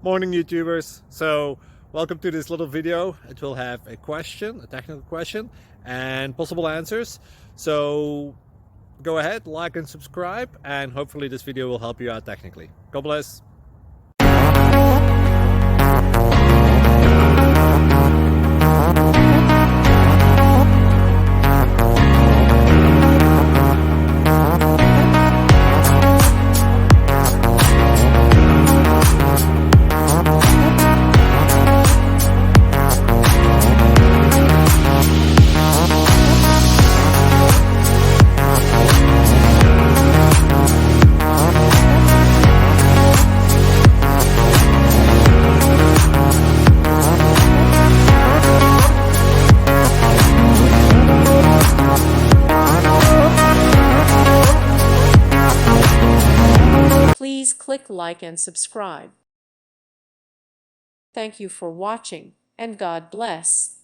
Morning YouTubers. So welcome to this little video. It will have a question, a technical question, and possible answers. So go ahead, like and subscribe, and hopefully this video will help you out technically. God bless. Please click like and subscribe. Thank you for watching, and God bless.